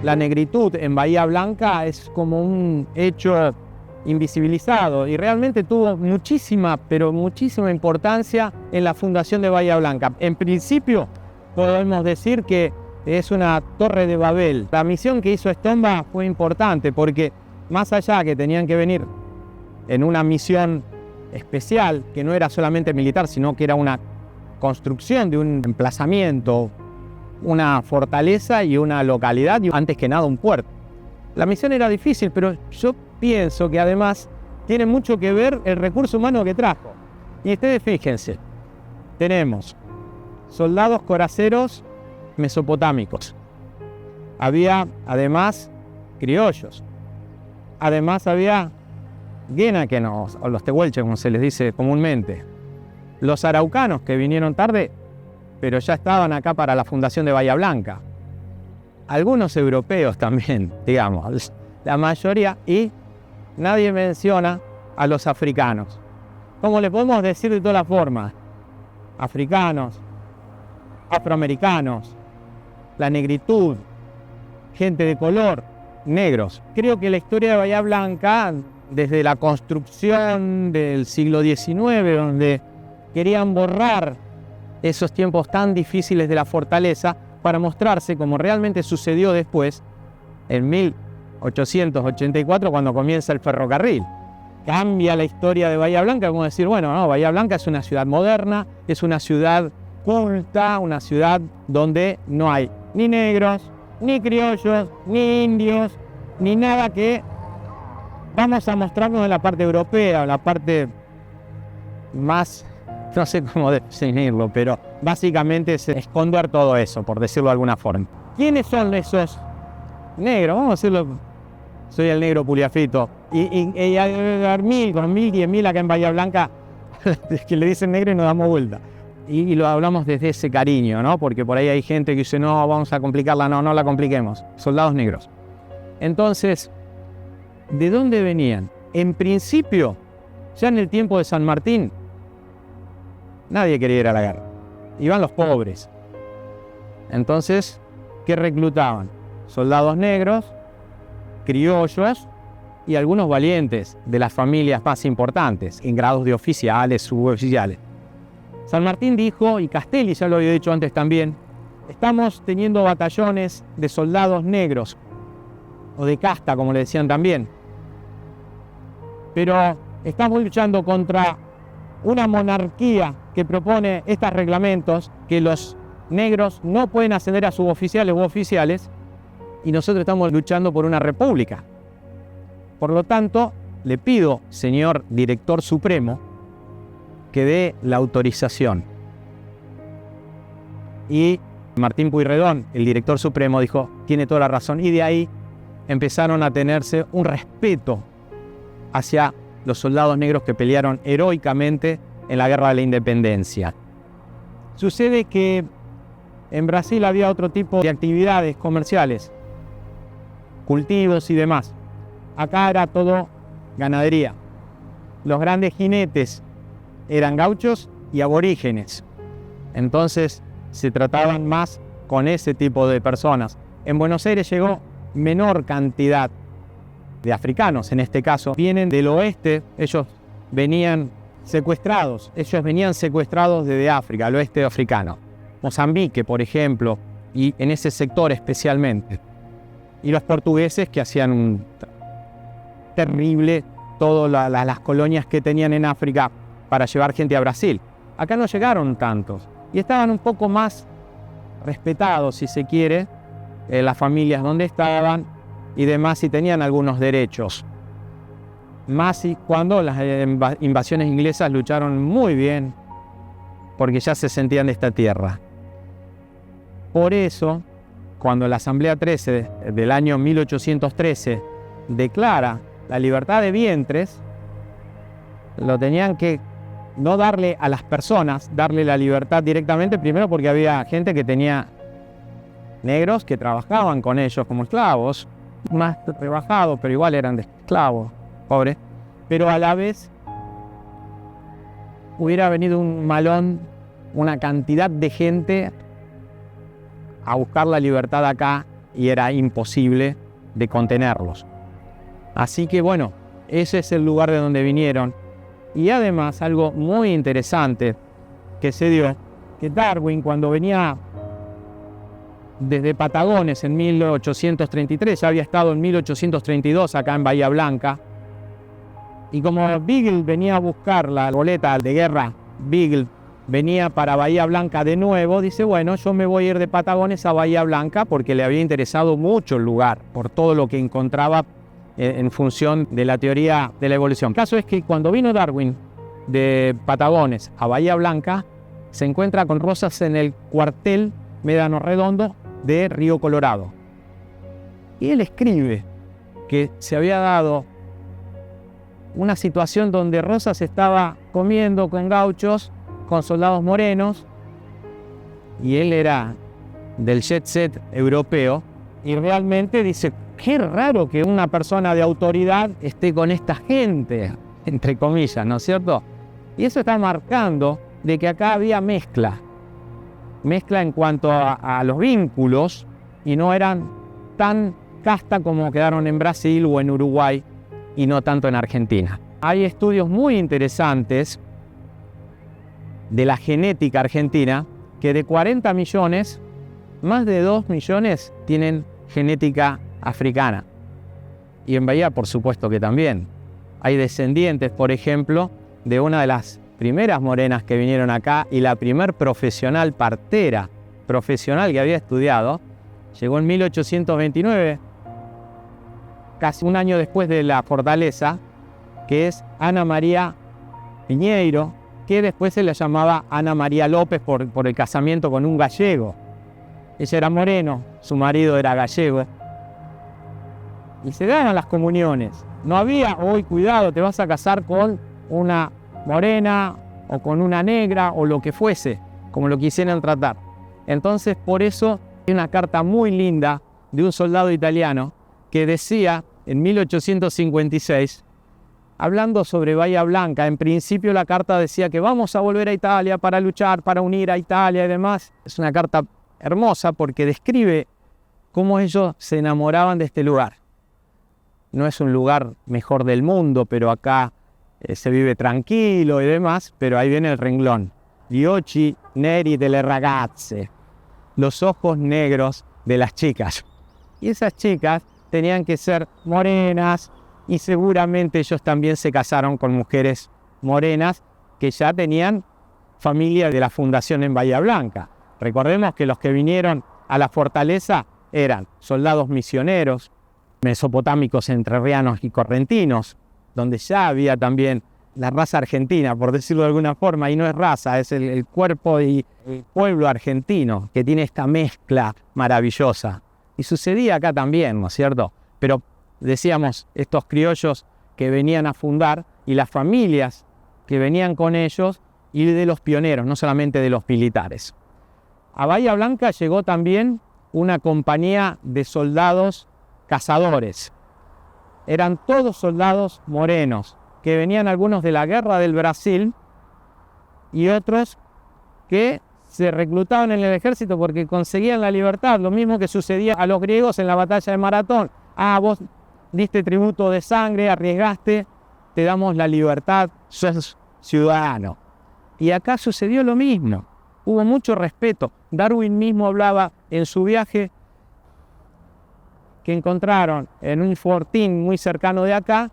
la negritud en Bahía Blanca es como un hecho invisibilizado y realmente tuvo muchísima, pero muchísima importancia en la fundación de Bahía Blanca. En principio, podemos decir que es una torre de Babel. La misión que hizo Stomba fue importante porque más allá que tenían que venir en una misión especial, que no era solamente militar, sino que era una construcción de un emplazamiento, una fortaleza y una localidad, y antes que nada un puerto. La misión era difícil, pero yo pienso que además tiene mucho que ver el recurso humano que trajo. Y ustedes fíjense, tenemos soldados coraceros mesopotámicos. Había además criollos. Además había guenaquenos, o los tehuelches como se les dice comúnmente. Los araucanos que vinieron tarde, pero ya estaban acá para la fundación de Bahía Blanca. Algunos europeos también, digamos, la mayoría, y nadie menciona a los africanos. ¿Cómo le podemos decir de todas las formas? Africanos, afroamericanos, la negritud, gente de color, negros. Creo que la historia de Bahía Blanca, desde la construcción del siglo XIX, donde querían borrar esos tiempos tan difíciles de la fortaleza para mostrarse como realmente sucedió después, en 1884, cuando comienza el ferrocarril. Cambia la historia de Bahía Blanca, como decir, bueno, no, Bahía Blanca es una ciudad moderna, es una ciudad culta, una ciudad donde no hay ni negros, ni criollos, ni indios, ni nada que vamos a mostrarnos en la parte europea, la parte más, no sé cómo definirlo, pero básicamente es esconder todo eso, por decirlo de alguna forma. ¿Quiénes son esos negros? Vamos a decirlo, soy el negro Puliafito. Y hay 1.000, 2.000, 10.000 acá en Bahía Blanca que le dicen negro y nos damos vuelta. Y lo hablamos desde ese cariño, ¿no? Porque por ahí hay gente que dice, no, vamos a complicarla, no la compliquemos. Soldados negros. Entonces, ¿de dónde venían? En principio, ya en el tiempo de San Martín, nadie quería ir a la guerra. Iban los pobres. Entonces, ¿qué reclutaban? Soldados negros, criollos y algunos valientes de las familias más importantes, en grados de oficiales, suboficiales. San Martín dijo, y Castelli ya lo había dicho antes también, estamos teniendo batallones de soldados negros, o de casta, como le decían también. Pero estamos luchando contra una monarquía que propone estos reglamentos, que los negros no pueden ascender a suboficiales u oficiales, y nosotros estamos luchando por una república. Por lo tanto, le pido, señor director supremo, que dé la autorización. Y Martín Pueyrredón, el director supremo, dijo, tiene toda la razón, y de ahí empezaron a tenerse un respeto hacia los soldados negros que pelearon heroicamente en la Guerra de la Independencia. Sucede que en Brasil había otro tipo de actividades comerciales, cultivos y demás. Acá era todo ganadería. Los grandes jinetes eran gauchos y aborígenes. Entonces se trataban más con ese tipo de personas. En Buenos Aires llegó menor cantidad de africanos, en este caso. Vienen del oeste, ellos venían secuestrados desde África, el oeste africano. Mozambique, por ejemplo, y en ese sector especialmente. Y los portugueses que hacían un terrible todas las colonias que tenían en África para llevar gente a Brasil. Acá no llegaron tantos y estaban un poco más respetados, si se quiere, las familias donde estaban y demás, y tenían algunos derechos. Más y cuando las invasiones inglesas lucharon muy bien porque ya se sentían de esta tierra. Por eso, cuando la Asamblea 13 del año 1813 declara la libertad de vientres, lo tenían que no darle a las personas, darle la libertad directamente, primero porque había gente que tenía negros que trabajaban con ellos como esclavos, más rebajados, pero igual eran de esclavos, pobres, pero a la vez hubiera venido un malón, una cantidad de gente a buscar la libertad acá y era imposible de contenerlos. Así que bueno, ese es el lugar de donde vinieron. Y además algo muy interesante que se dio, que Darwin cuando venía desde Patagones en 1833, ya había estado en 1832 acá en Bahía Blanca, y como Beagle venía a buscar la goleta de guerra, Beagle venía para Bahía Blanca de nuevo, dice, bueno, yo me voy a ir de Patagones a Bahía Blanca porque le había interesado mucho el lugar, por todo lo que encontraba en función de la teoría de la evolución. El caso es que cuando vino Darwin de Patagones a Bahía Blanca, se encuentra con Rosas en el cuartel Médano Redondo de Río Colorado. Y él escribe que se había dado una situación donde Rosas estaba comiendo con gauchos, con soldados morenos, y él era del jet set europeo, y realmente dice, qué raro que una persona de autoridad esté con esta gente, entre comillas, ¿no es cierto? Y eso está marcando de que acá había mezcla en cuanto a los vínculos, y no eran tan casta como quedaron en Brasil o en Uruguay, y no tanto en Argentina. Hay estudios muy interesantes de la genética argentina, que de 40 millones, más de 2 millones tienen genética africana. Y en Bahía, por supuesto que también. Hay descendientes, por ejemplo, de una de las primeras morenas que vinieron acá, y la primer profesional partera profesional que había estudiado, llegó en 1829, casi un año después de la fortaleza, que es Ana María Piñeiro, que después se la llamaba Ana María López por el casamiento con un gallego. Ella era moreno, su marido era gallego. Y se daban las comuniones. No había, hoy cuidado, te vas a casar con una morena o con una negra o lo que fuese, como lo quisieran tratar. Entonces, por eso hay una carta muy linda de un soldado italiano que decía en 1856, hablando sobre Bahía Blanca, en principio la carta decía que vamos a volver a Italia para luchar, para unir a Italia y demás. Es una carta hermosa porque describe cómo ellos se enamoraban de este lugar. No es un lugar mejor del mundo, pero acá se vive tranquilo y demás, pero ahí viene el renglón. Gli occhi neri delle ragazze, los ojos negros de las chicas. Y esas chicas tenían que ser morenas, y seguramente ellos también se casaron con mujeres morenas que ya tenían familia de la fundación en Bahía Blanca. Recordemos que los que vinieron a la fortaleza eran soldados misioneros, mesopotámicos, entrerrianos y correntinos, donde ya había también la raza argentina, por decirlo de alguna forma, y no es raza, es el cuerpo y el pueblo argentino que tiene esta mezcla maravillosa. Y sucedía acá también, ¿no es cierto? Pero decíamos, estos criollos que venían a fundar y las familias que venían con ellos, y de los pioneros, no solamente de los militares. A Bahía Blanca llegó también una compañía de soldados cazadores. Eran todos soldados morenos, que venían algunos de la guerra del Brasil y otros que se reclutaban en el ejército porque conseguían la libertad, lo mismo que sucedía a los griegos en la batalla de Maratón. Vos diste tributo de sangre, arriesgaste, te damos la libertad, sos ciudadano. Y acá sucedió lo mismo, hubo mucho respeto. Darwin mismo hablaba en su viaje que encontraron en un fortín muy cercano de acá,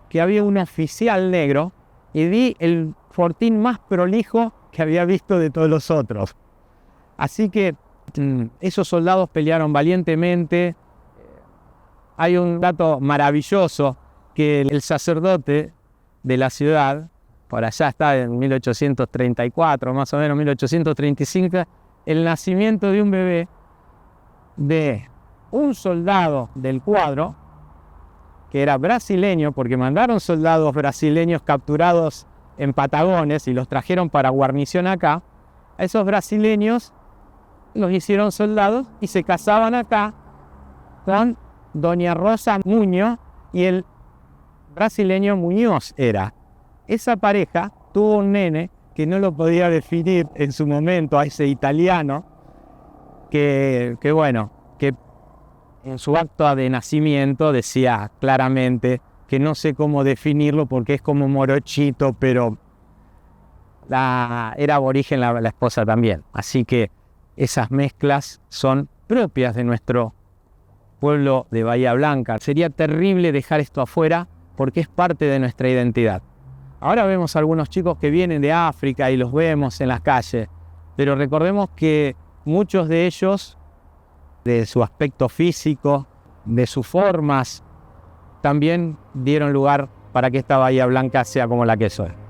que había un oficial negro, y vi el fortín más prolijo que había visto de todos los otros. Así que esos soldados pelearon valientemente. Hay un dato maravilloso, que el sacerdote de la ciudad, por allá está en 1834, más o menos 1835, el nacimiento de un bebé de un soldado del cuadro, que era brasileño, porque mandaron soldados brasileños capturados en Patagones y los trajeron para guarnición acá. A esos brasileños los hicieron soldados y se casaban acá con doña Rosa Muñoz y el brasileño Muñoz era. Esa pareja tuvo un nene que no lo podía definir en su momento a ese italiano, que en su acta de nacimiento decía claramente que no sé cómo definirlo porque es como morochito, pero era aborigen la esposa también. Así que esas mezclas son propias de nuestro pueblo de Bahía Blanca. Sería terrible dejar esto afuera porque es parte de nuestra identidad. Ahora vemos algunos chicos que vienen de África y los vemos en las calles, pero recordemos que muchos de ellos, de su aspecto físico, de sus formas, también dieron lugar para que esta Bahía Blanca sea como la que es hoy.